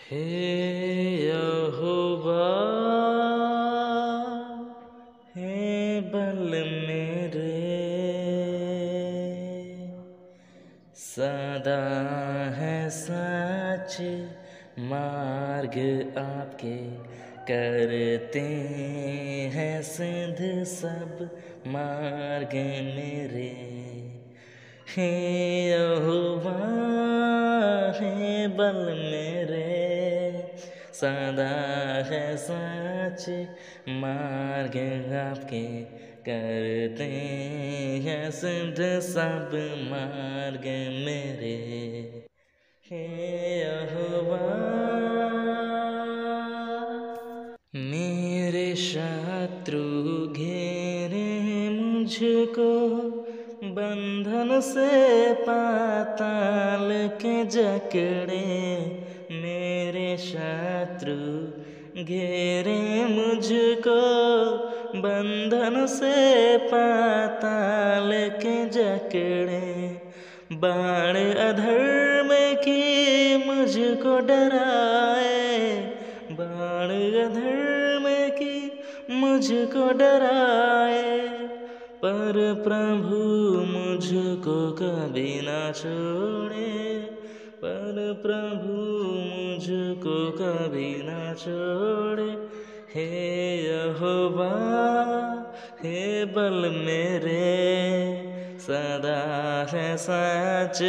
हे यहोवा, हे बल मेरे, सदा है सच मार्ग आपके, करते हैं सिद्ध सब मार्ग मेरे। हे यहोवा, हे बल मेरे, सदा है सच मार्ग आपके, करते हैं सिद्ध सब मार्ग मेरे। हे यहोवा, मेरे शत्रु घेरे मुझको, बंधन से पाताल के जकड़े। मेरे शत्रु घेरे मुझको, बंधन से पाताल के जकड़े। बाण अधर्म की मुझको डराए, बाण अधर्म की मुझको डराए, पर प्रभु मुझको कभी ना छोड़े, पर प्रभु मुझको कभी ना छोड़े। हे यहोवा, हे बल मेरे, सदा है सच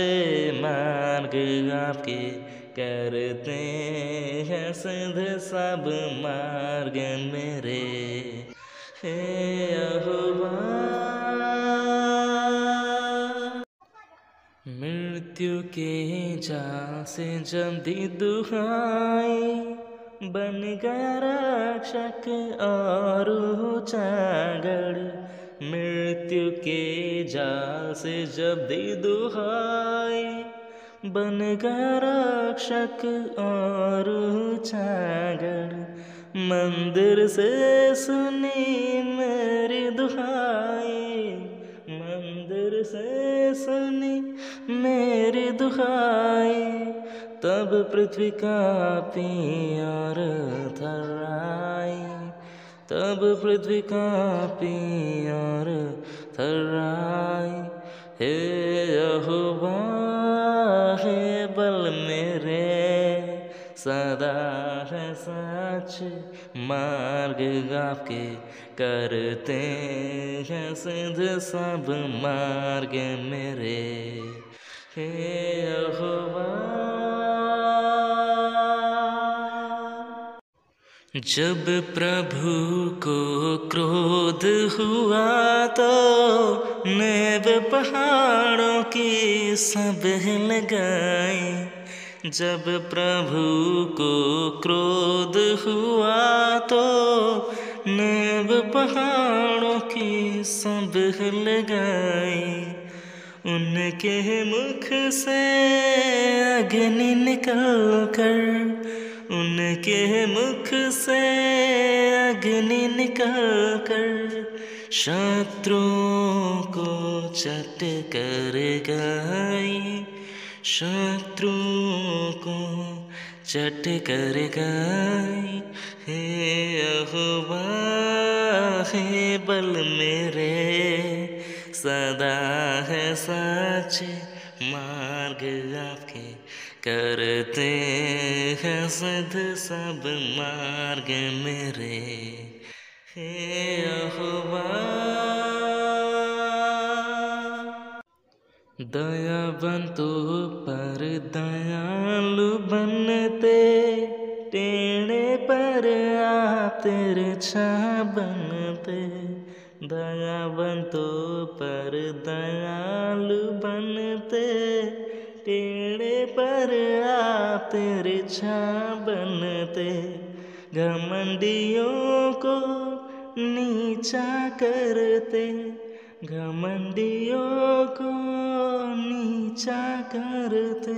मार्ग आपके, करते हैं सिद्ध सब मार्ग मेरे। हे यहोवा, मृत्यु के जाल से जब दी दुहाई, बन गया रक्षक और उजागर। मृत्यु के जाल से जब दी दुहाई, बन गया रक्षक और उजागर। मंदिर से सुनी मेरी दुहाई, मंदिर से सुनी मेरी दुहाई, तब पृथ्वी कांपी और थर्राई, तब पृथ्वी कांपी और थर्राई। हे यहोवा, हे बल मेरे, सदा है सच मार्ग आपके, करते हैं सिद्ध सब मार्ग मेरे। हे यहोवा, जब प्रभु को क्रोध हुआ तो नेब पहाड़ों की सब हिल गई। जब प्रभु को क्रोध हुआ तो नेब पहाड़ों की सब हिल गई। उनके मुख से अग्नि निकल कर, उनके मुख से अग्नि निकल कर, शत्रुओं को चट कर गई, शत्रुओं को चट कर गई। हे यहोवा, हे बल मेरे, सदा है सच मार्ग आपके, करते हैं सिद्ध सब मार्ग मेरे। हे यहोवा, दयावंतों पर दयालु बनते, टेढ़े पर आप तिरछा बनते। दयावंतों पर दयालु बनते, टेढ़े पर आप तिरछा बनते। घमंडियों को नीचा करते, घमंडियों को नीचा करते।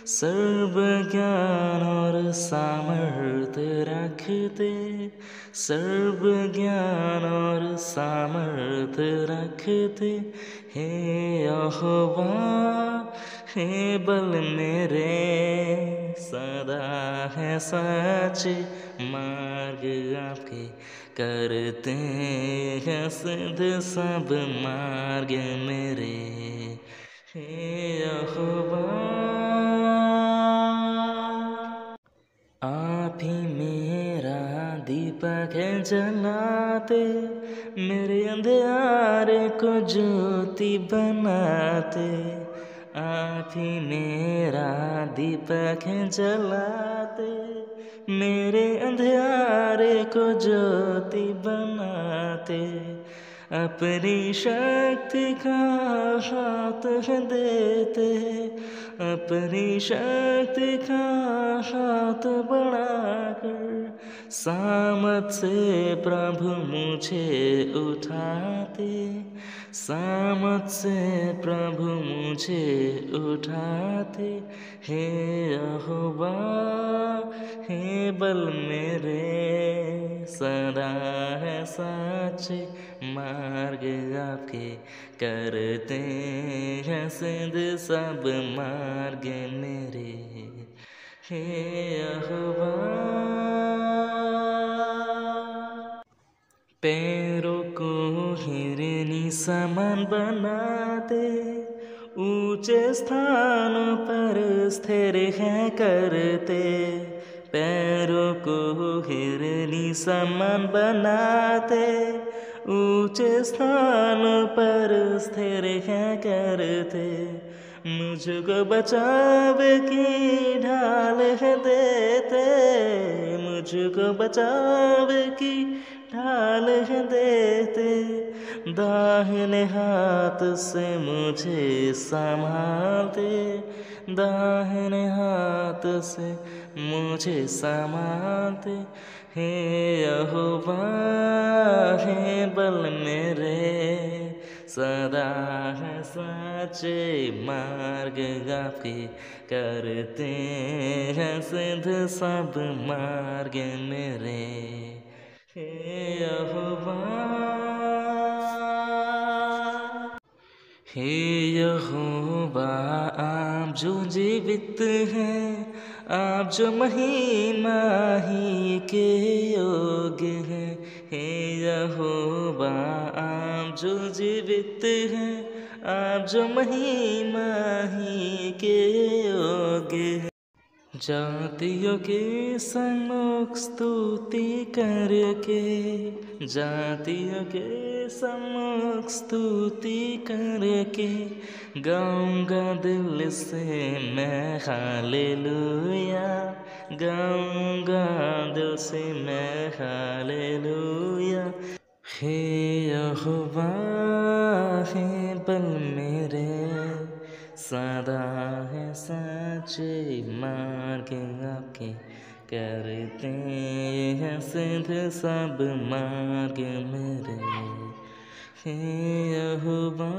सर्व ज्ञान और सामर्थ्य रखते, सर्व ज्ञान और सामर्थ्य रखते। हे यहोवा, हे बल मेरे, सदा है सच्चे मार्ग आपके, करते हैं सिद्ध सब मार्ग मेरे। हे यहोवा आप ही मेरा दीपक है जलाते, मेरे अंधियारे को ज्योति बनाते। आप ही मेरा दीपक है जलाते, मेरे अंधियारे को ज्योति बनाते। अपनी शक्ति का हाथ देते, अपनी शक्ति का हाथ बढ़ाकर, सामत से प्रभु मुझे उठाते, सामत से प्रभु मुझे उठाते। हे यहोवा हे बल मेरे, सदा है सच्चे मार्ग आपके, करते हैं सिद्ध सब मार्ग मेरे। हे यहोवा पैरों को हिरनी समान बनाते, ऊंचे स्थानों पर स्थिर है करते। पैरों को हिरनी समान बनाते, ऊंचे स्थानों पर स्थिर है करते। मुझको बचाव की ढाल है देते, मुझको बचाव की ढाल है देते। दाहिने हाथ से मुझे संभालते, दाहिने हाथ से मुझे संभालते। हे यहोवा हे बल मेरे, सदा है सच्चे मार्ग आपके, करते हैं सिद्ध सब मार्ग मेरे। हे यहोवा हे यहोवा आप जो जीवित हैं, आप जो महिमा ही के योग्य हैं। हे यहोवा आप जो जीवित हैं, आप जो महिमा ही के योग्य हैं। जातियों के सम्मुख स्तुति करके, जातियों के सम्मुख स्तुति करके, गाऊंगा दिल से मैं हालेलुया, गाऊंगा दिल से मैं हालेलुया। हे यहोवा हे बल मेरे, सदा है सच्चे मार्ग आपके, करते हैं सिद्ध सब मार्ग मेरे। हे यहोवा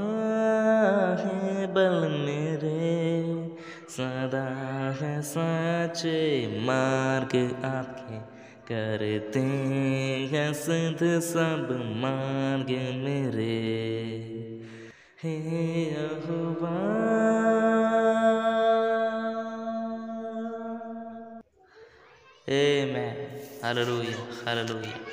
हे बल मेरे, सदा है सच्चे मार्ग आपके, करते हैं सिद्ध सब मार्ग मेरे। हे यहोवा आमेन। Hallelujah hallelujah.